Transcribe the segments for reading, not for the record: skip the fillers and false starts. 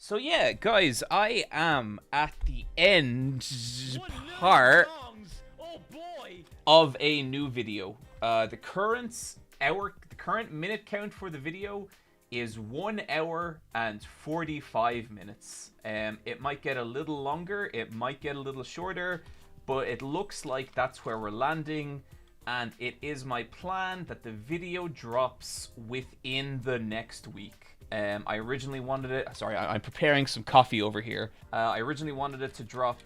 So yeah, guys, I am at the end part Oh boy! of a new video. The current minute count for the video is 1 hour and 45 minutes. It might get a little longer, it might get a little shorter, but it looks like that's where we're landing. And it is my plan that the video drops within the next week. I originally wanted it. Sorry, I'm preparing some coffee over here. I originally wanted it to drop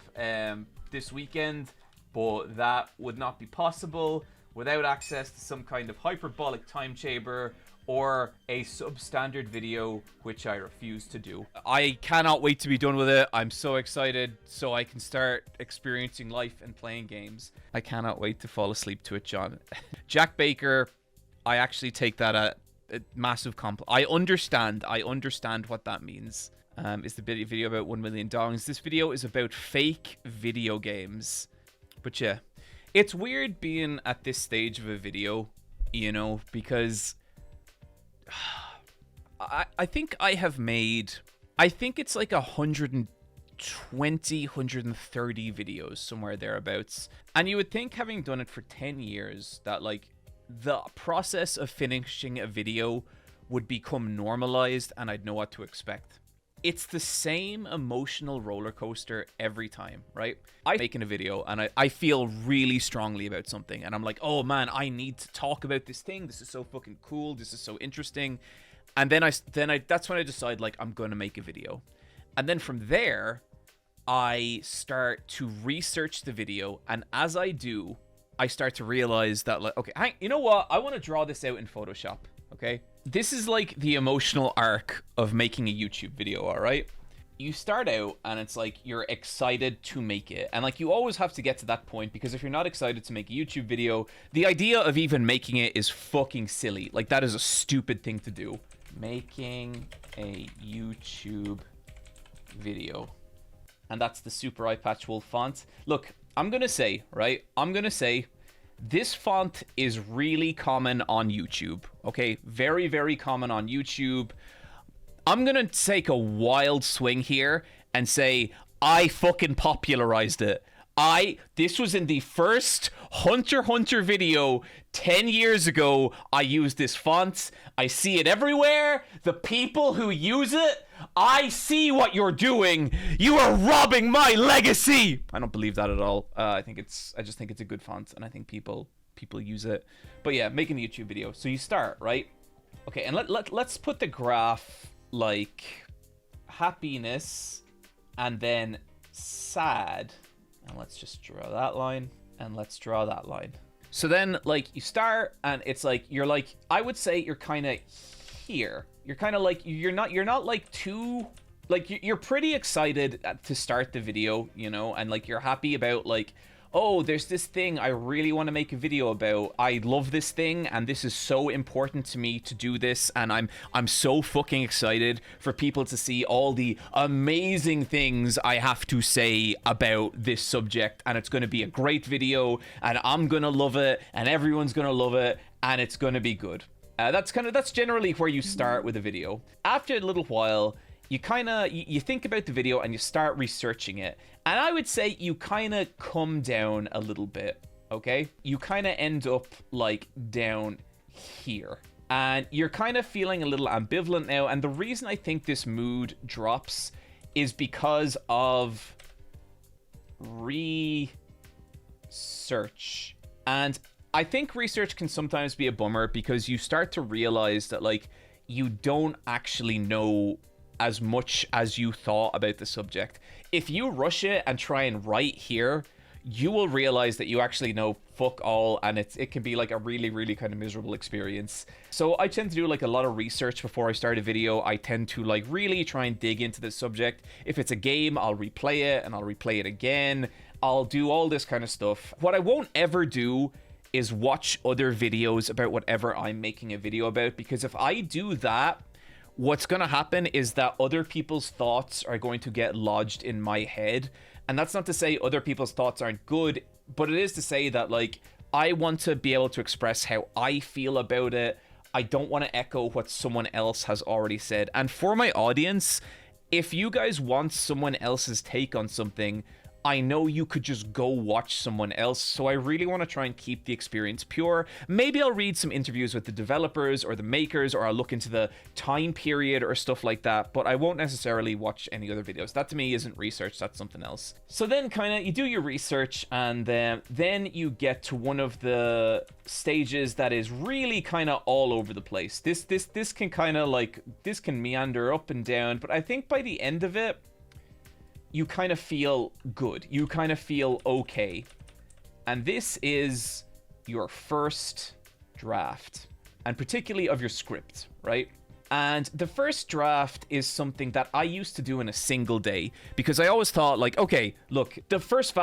this weekend, but that would not be possible without access to some kind of hyperbolic time chamber or a substandard video, which I refuse to do. I cannot wait to be done with it. I'm so excited so I can start experiencing life and playing games. I cannot wait to fall asleep to it, John. Jack Baker, I actually take that a massive compliment. I understand what that means. Is the video about 1 million dongs? This video is about fake video games. But yeah, it's weird being at this stage of a video, you know, because I think I have made, I think it's like 120, 130 videos, somewhere thereabouts. And you would think, having done it for 10 years, that like the process of finishing a video would become normalized and I'd know what to expect. It's the same emotional roller coaster every time, right? I'm making a video and I feel really strongly about something and I'm like, oh man, I need to talk about this thing. This is so fucking cool. This is so interesting. And then that's when I decide, like, I'm going to make a video. And then from there, I start to research the video. And as I do, I start to realize that, like, okay, you know what? I want to draw this out in Photoshop, okay? This is like the emotional arc of making a YouTube video, all right? You start out and it's like you're excited to make it. And like you always have to get to that point, because if you're not excited to make a YouTube video, the idea of even making it is fucking silly. Like, that is a stupid thing to do. Making a YouTube video. And that's the Super Eyepatch Wolf font. Look, I'm going to say, right? I'm going to say this font is really common on YouTube, okay? Very, very common on YouTube. I'm gonna take a wild swing here and say I fucking popularized it. This was in the first Hunter x Hunter video 10 years ago. I used this font. I see it everywhere. The people who use it, I see what you're doing. You are robbing my legacy. I don't believe that at all. I just think it's a good font, and I think people use it. But yeah, making a YouTube video. So you start, right? Okay, and let's put the graph like happiness and then sad. And let's just draw that line, and let's draw that line. So then, like, you start, and it's like you're like, I would say you're kind of here. You're kind of like, you're not like too, like, you're pretty excited to start the video, you know, and like you're happy about, like, oh, there's this thing I really want to make a video about. I love this thing, and this is so important to me to do this, and I'm so fucking excited for people to see all the amazing things I have to say about this subject, and it's going to be a great video, and I'm going to love it, and everyone's going to love it, and it's going to be good. That's generally where you start with a video. After a little while, you think about the video and you start researching it. And I would say you kind of come down a little bit, okay? You kind of end up like down here. And you're kind of feeling a little ambivalent now. And the reason I think this mood drops is because of research. And I think research can sometimes be a bummer, because you start to realize that, like, you don't actually know as much as you thought about the subject. If you rush it and try and write here, you will realize that you actually know fuck all, and it can be like a really, really kind of miserable experience. So I tend to do like a lot of research before I start a video. I tend to like really try and dig into the subject. If it's a game, I'll replay it, and I'll replay it again. I'll do all this kind of stuff. What I won't ever do is watch other videos about whatever I'm making a video about, because if I do that, what's going to happen is that other people's thoughts are going to get lodged in my head. And that's not to say other people's thoughts aren't good, but it is to say that, like, I want to be able to express how I feel about it. I don't want to echo what someone else has already said. And for my audience, if you guys want someone else's take on something, I know you could just go watch someone else, so I really want to try and keep the experience pure. Maybe I'll read some interviews with the developers or the makers, or I'll look into the time period or stuff like that, but I won't necessarily watch any other videos. That to me isn't research, that's something else. So then kind of you do your research, and then you get to one of the stages that is really kind of all over the place. This can kind of like, this can meander up and down, but I think by the end of it, you kind of feel good. You kind of feel okay. And this is your first draft, and particularly of your script, right? And the first draft is something that I used to do in a single day, because I always thought like, okay, look, the first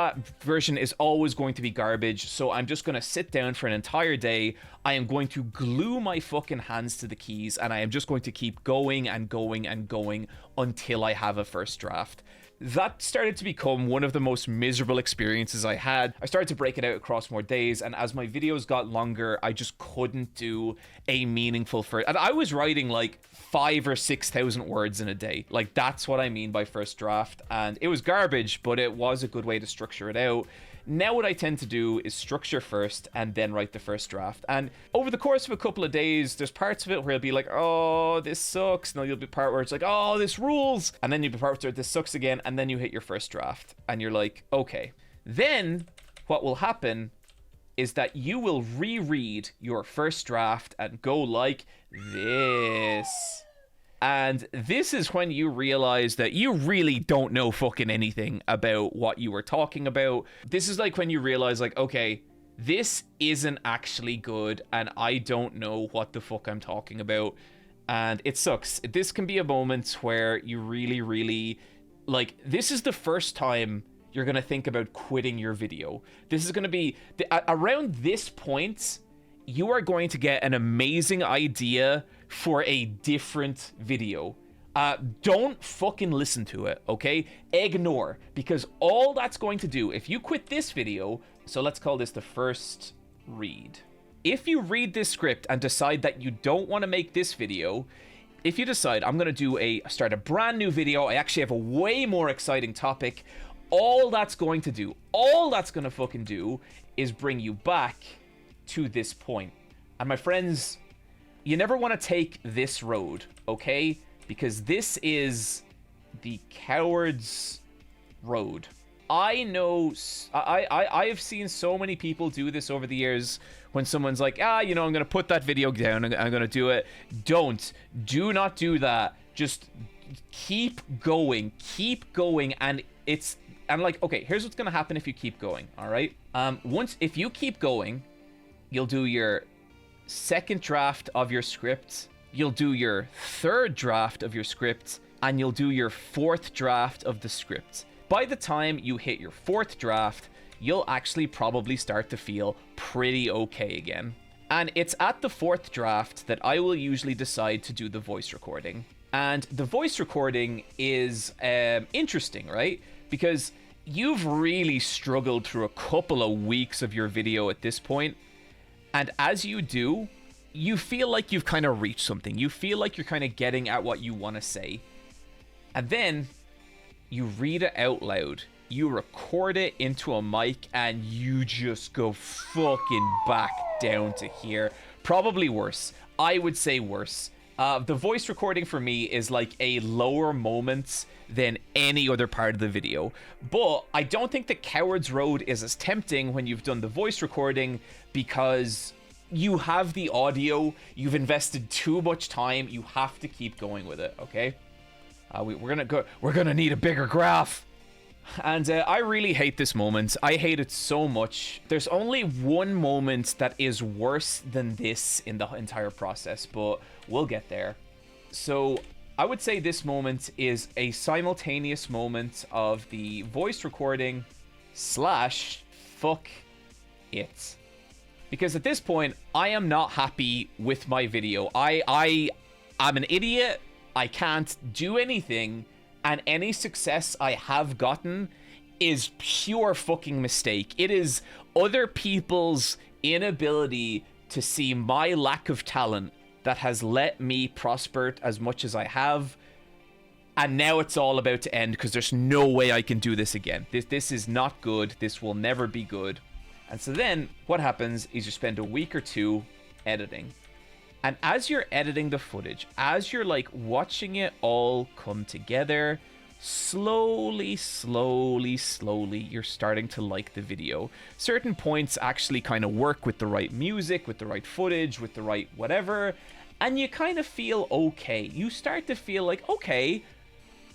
version is always going to be garbage, so I'm just going to sit down for an entire day. I am going to glue my fucking hands to the keys, and I am just going to keep going and going and going until I have a first draft. That started to become one of the most miserable experiences I had. I started to break it out across more days, and as my videos got longer, I just couldn't do a meaningful first. And I was writing like 5,000 or 6,000 words in a day. Like, that's what I mean by first draft, and it was garbage, but it was a good way to structure it out. Now what I tend to do is structure first and then write the first draft. And over the course of a couple of days, there's parts of it where it'll be like, oh, this sucks. And then you'll be part where it's like, oh, this rules. And then you'll be part where this sucks again. And then you hit your first draft. And you're like, okay. Then what will happen is that you will reread your first draft and go like this. And this is when you realize that you really don't know fucking anything about what you were talking about. This is like when you realize like, okay, this isn't actually good and I don't know what the fuck I'm talking about. And it sucks. This can be a moment where you really, like, this is the first time you're going to think about quitting your video. This is going to be, around this point, you are going to get an amazing idea for a different video. Don't fucking listen to it, okay? Ignore, because all that's going to do, if you quit this video, so let's call this the first read. If you read this script and decide that you don't want to make this video, if you decide I'm going to start a brand new video, I actually have a way more exciting topic, all that's going to fucking do is bring you back to this point. And my friends, you never want to take this road, okay? Because this is the coward's road. I know, I have seen so many people do this over the years when someone's like, I'm going to put that video down, I'm going to do it. Do not do that. Just keep going, and like, okay, here's what's going to happen if you keep going, all right? If you keep going, you'll do your second draft of your script, you'll do your third draft of your script, and you'll do your fourth draft of the script. By the time you hit your fourth draft, you'll actually probably start to feel pretty okay again. And it's at the fourth draft that I will usually decide to do the voice recording. And the voice recording is interesting, right? Because you've really struggled through a couple of weeks of your video at this point. And as you do, you feel like you've kind of reached something. You feel like you're kind of getting at what you want to say. And then you read it out loud. You record it into a mic and you just go fucking back down to here. Probably worse. I would say worse. The voice recording for me is like a lower moment than any other part of the video. But I don't think the Coward's Road is as tempting when you've done the voice recording, because you have the audio, you've invested too much time, you have to keep going with it, okay? We're gonna need a bigger graph. And I really hate this moment. I hate it so much. There's only one moment that is worse than this in the entire process, but we'll get there. So I would say this moment is a simultaneous moment of the voice recording / fuck it. Because at this point, I am not happy with my video. I'm an idiot. I can't do anything. And any success I have gotten is pure fucking mistake. It is other people's inability to see my lack of talent that has let me prosper as much as I have. And now it's all about to end because there's no way I can do this again. This is not good. This will never be good. And so then what happens is you spend a week or two editing. And as you're editing the footage, as you're like watching it all come together, slowly, you're starting to like the video. Certain points actually kind of work with the right music, with the right footage, with the right whatever. And you kind of feel okay. You start to feel like, okay,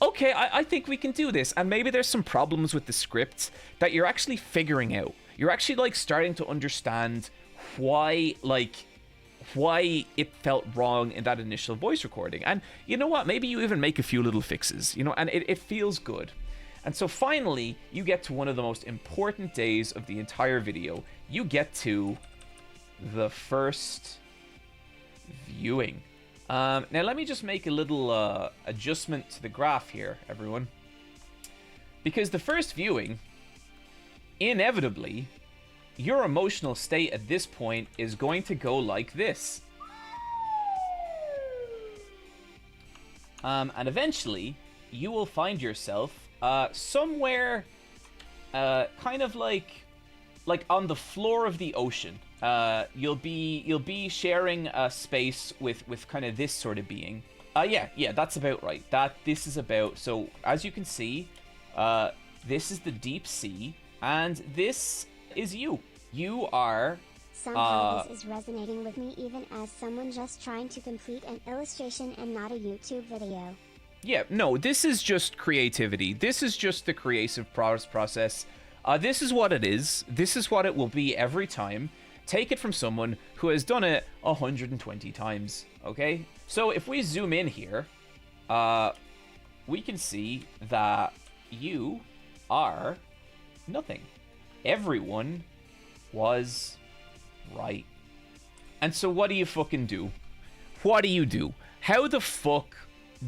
I think we can do this. And maybe there's some problems with the script that you're actually figuring out. You're actually like starting to understand why it felt wrong in that initial voice recording. And you know what? Maybe you even make a few little fixes, you know, and it feels good. And so finally, you get to one of the most important days of the entire video. You get to the first viewing. Now let me just make a little adjustment to the graph here, everyone. Because the first viewing, inevitably, your emotional state at this point is going to go like this. And eventually, you will find yourself somewhere kind of like on the floor of the ocean. You'll be sharing a space with kind of this sort of being. Yeah, that's about right. This is about, so as you can see, this is the deep sea, and this is you. You are... Somehow this is resonating with me even as someone just trying to complete an illustration and not a YouTube video. Yeah, no, this is just creativity. This is just the creative process. This is what it is. This is what it will be every time. Take it from someone who has done it 120 times, okay? So if we zoom in here, we can see that you are nothing. Everyone was right. And so what do you fucking do? What do you do? How the fuck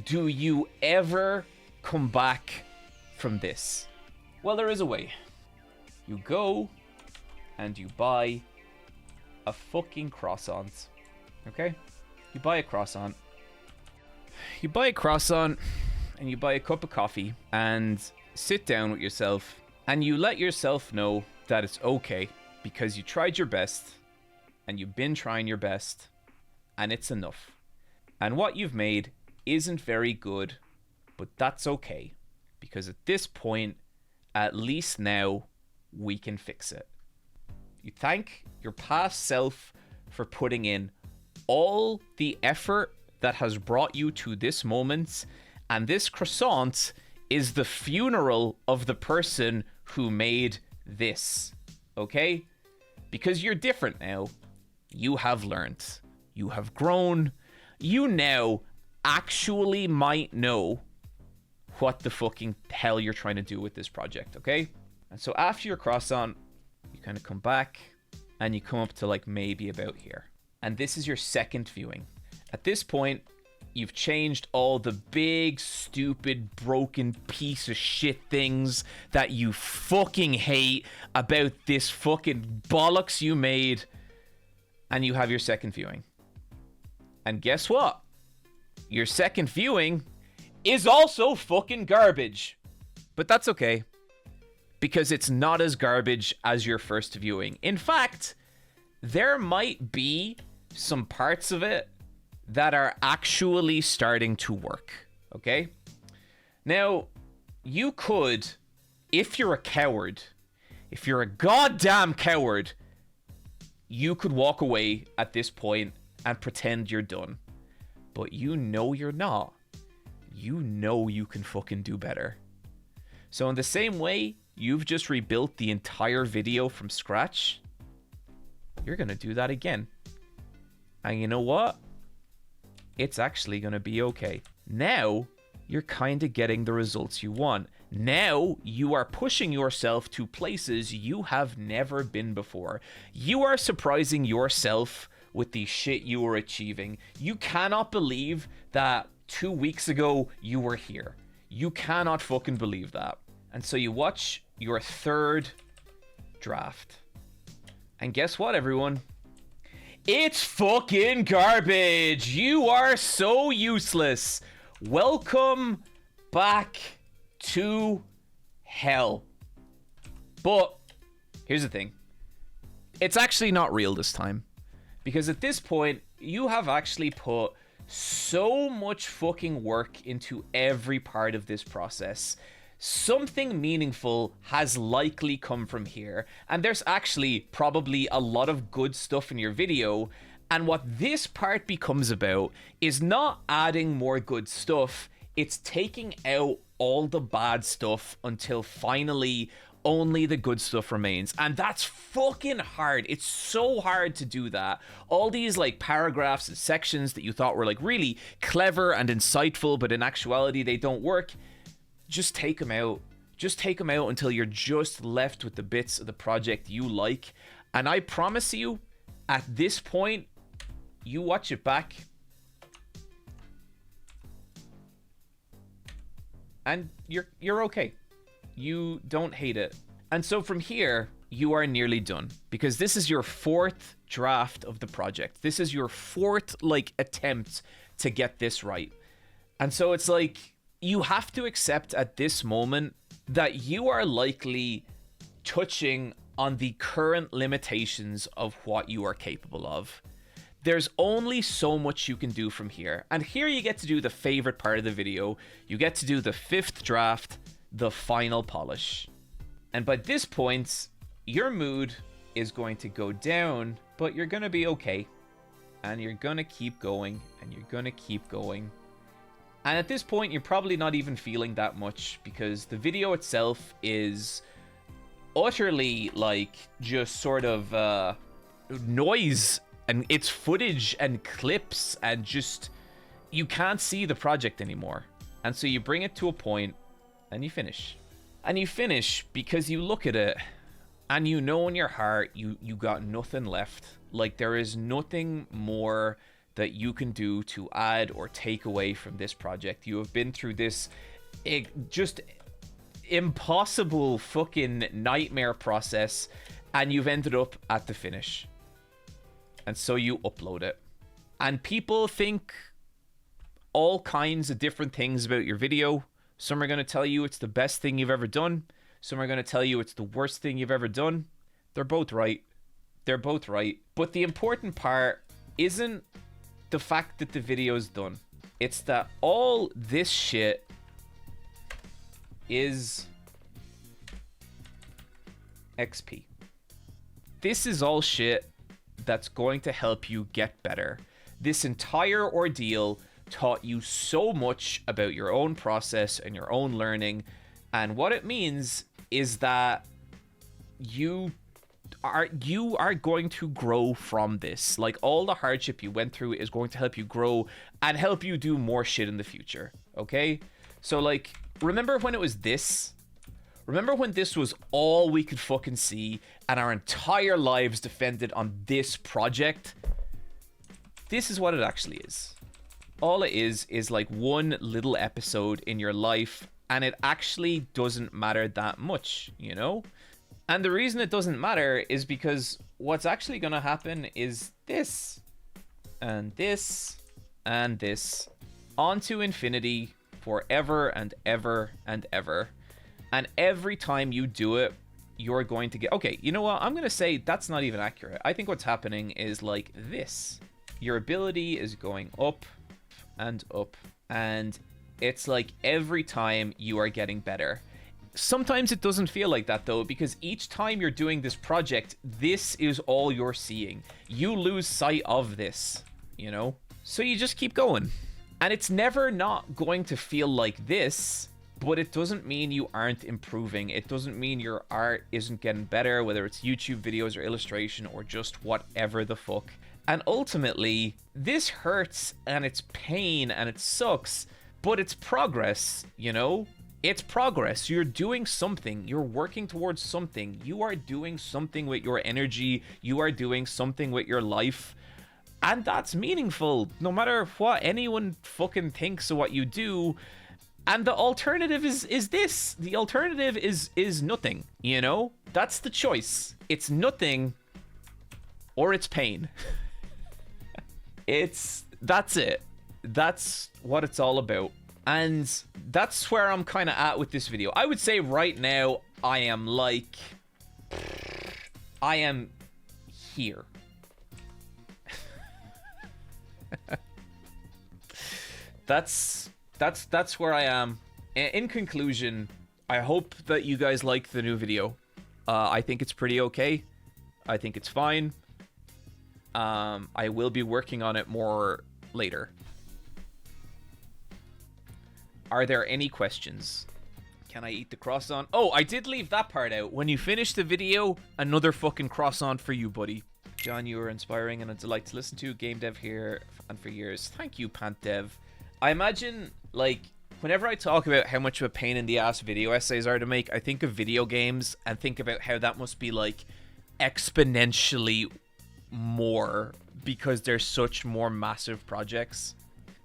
do you ever come back from this? Well, there is a way. You go and you buy a fucking croissant. Okay? You buy a croissant. You buy a croissant and you buy a cup of coffee and sit down with yourself and you let yourself know that it's okay because you tried your best and you've been trying your best and it's enough. And what you've made isn't very good, but that's okay because at this point, at least now, we can fix it. You thank your past self for putting in all the effort that has brought you to this moment, and this croissant is the funeral of the person who made this, okay? Because you're different now. You have learned. You have grown. You now actually might know what the fucking hell you're trying to do with this project, okay? And so after your croissant, you kind of come back and you come up to like maybe about here. And this is your second viewing. At this point, you've changed all the big, stupid, broken piece of shit things that you fucking hate about this fucking bollocks you made. And you have your second viewing. And guess what? Your second viewing is also fucking garbage. But that's okay. Because it's not as garbage as your first viewing. In fact, there might be some parts of it that are actually starting to work, okay? Now, you could, if you're a coward, if you're a goddamn coward, you could walk away at this point and pretend you're done. But you know you're not. You know you can fucking do better. So in the same way, you've just rebuilt the entire video from scratch, you're gonna do that again. And you know what? It's actually gonna be okay. Now, you're kind of getting the results you want. Now, you are pushing yourself to places you have never been before. You are surprising yourself with the shit you are achieving. You cannot believe that 2 weeks ago you were here. You cannot fucking believe that. And so you watch your third draft. And guess what, everyone? It's fucking garbage. You are so useless. Welcome back to hell. But here's the thing. It's actually not real this time. Because at this point, you have actually put so much fucking work into every part of this process. Something meaningful has likely come from here. And there's actually probably a lot of good stuff in your video. And what this part becomes about is not adding more good stuff. It's taking out all the bad stuff until finally only the good stuff remains. And that's fucking hard. It's so hard to do that. All these like paragraphs and sections that you thought were like really clever and insightful, but in actuality they don't work. Just take them out. Just take them out until you're just left with the bits of the project you like. And I promise you, at this point, you watch it back and you're okay. You don't hate it. And so from here, you are nearly done, because this is your 4th draft of the project. This is your 4th like attempt to get this right. And so it's like you have to accept at this moment that you are likely touching on the current limitations of what you are capable of. There's only so much you can do from here. And here you get to do the favorite part of the video. You get to do the 5th draft, the final polish. And by this point, your mood is going to go down, but you're going to be okay. And you're going to keep going, and you're going to keep going. And at this point, you're probably not even feeling that much, because the video itself is utterly like just sort of noise, and it's footage and clips, and just you can't see the project anymore. And so you bring it to a point and you finish. And you finish because you look at it and you know in your heart you got nothing left. Like there is nothing more that you can do to add or take away from this project. You have been through this just impossible fucking nightmare process, and you've ended up at the finish. And so you upload it. And people think all kinds of different things about your video. Some are going to tell you it's the best thing you've ever done. Some are going to tell you it's the worst thing you've ever done. They're both right. They're both right. But the important part isn't the fact that the video is done. It's that all this shit is XP. This is all shit that's going to help you get better. This entire ordeal taught you so much about your own process and your own learning, and what it means is that you are going to grow from this. Like all the hardship you went through is going to help you grow and help you do more shit in the future. Okay? So like, remember when it was this? Remember when this was all we could fucking see and our entire lives depended on this project? This is what it actually is. All it is like one little episode in your life, and it actually doesn't matter that much, you know? And the reason it doesn't matter is because what's actually going to happen is this, and this, and this, on to infinity, forever and ever and ever. And every time you do it, you're going to get... Okay, you know what? I'm going to say that's not even accurate. I think what's happening is like this. Your ability is going up and up, and it's like every time you are getting better. Sometimes it doesn't feel like that though, because each time you're doing this project, this is all you're seeing. You lose sight of this, you know? So you just keep going. And it's never not going to feel like this, but it doesn't mean you aren't improving. It doesn't mean your art isn't getting better, whether it's YouTube videos or illustration or just whatever the fuck. And ultimately, this hurts and it's pain and it sucks, but it's progress, you know? It's progress. You're doing something. You're working towards something. You are doing something with your energy. You are doing something with your life. And that's meaningful, no matter what anyone fucking thinks of what you do. And the alternative is this. The alternative is nothing, you know? That's the choice. It's nothing or it's pain. That's it. That's what it's all about. And that's where I'm kind of at with this video. I would say right now, I am here. That's where I am. In conclusion, I hope that you guys like the new video. I think it's pretty okay. I think it's fine. I will be working on it more later. Are there any questions? Can I eat the croissant? Oh, I did leave that part out. When you finish the video, another fucking croissant for you, buddy. John, you are inspiring and a delight to listen to. Game dev here and for years. Thank you, Pant Dev. I imagine, like, whenever I talk about how much of a pain in the ass video essays are to make, I think of video games and think about how that must be, like, exponentially more because they're such more massive projects.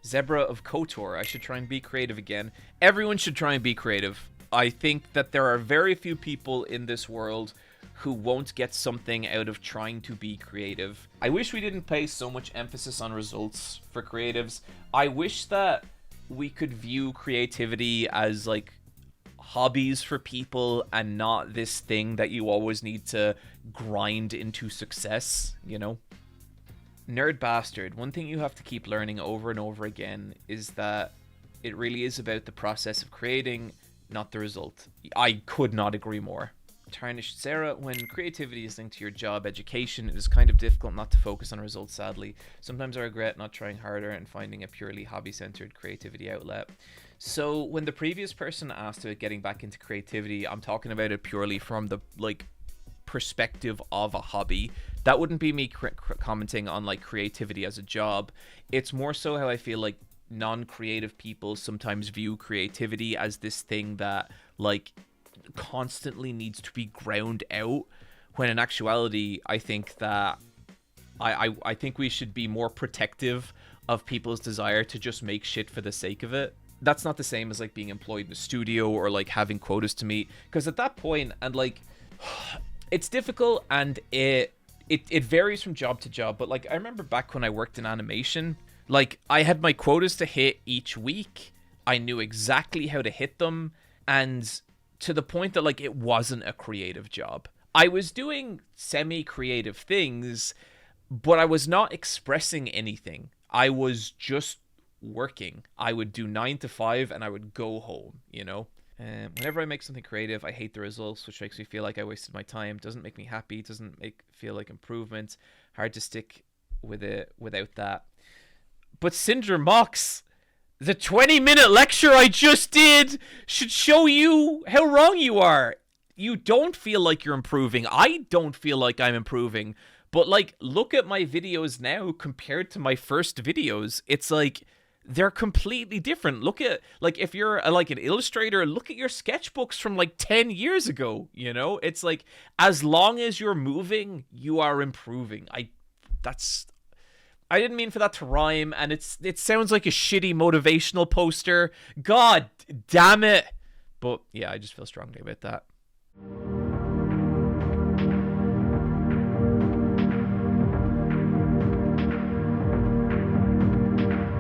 Zebra of KOTOR. I should try and be creative again. Everyone should try and be creative. I think that there are very few people in this world who won't get something out of trying to be creative. I wish we didn't place so much emphasis on results for creatives. I wish that we could view creativity as like hobbies for people and not this thing that you always need to grind into success, you know? Nerd bastard, one thing you have to keep learning over and over again is that it really is about the process of creating, not the result. I could not agree more. Tarnished Sarah, when creativity is linked to your job education, it is kind of difficult not to focus on results, sadly. Sometimes I regret not trying harder and finding a purely hobby-centered creativity outlet. So when the previous person asked about getting back into creativity, I'm talking about it purely from the, like, perspective of a hobby. That wouldn't be me commenting on like creativity as a job. It's more so how I feel like non-creative people sometimes view creativity as this thing that like constantly needs to be ground out, when in actuality I think that I think we should be more protective of people's desire to just make shit for the sake of it. That's not the same as like being employed in a studio or like having quotas to meet, because at that point, and like it's difficult and it varies from job to job, but like I remember back when I worked in animation, like I had my quotas to hit each week. I knew exactly how to hit them, and to the point that like it wasn't a creative job. I was doing semi-creative things, but I was not expressing anything. I was just working. I would do 9 to 5 and I would go home, you know? Whenever I make something creative, I hate the results, which makes me feel like I wasted my time. Doesn't make me happy. Doesn't feel like improvement. Hard to stick with it without that. But Cinder Mox, the 20-minute lecture I just did should show you how wrong you are. You don't feel like you're improving. I don't feel like I'm improving. But like, look at my videos now compared to my first videos. It's like, they're completely different. Look at, like, if you're like an illustrator, look at your sketchbooks from like 10 years ago, you know? It's like, as long as you're moving, you are improving. I didn't mean for that to rhyme, and it sounds like a shitty motivational poster. God damn it. But yeah, I just feel strongly about that.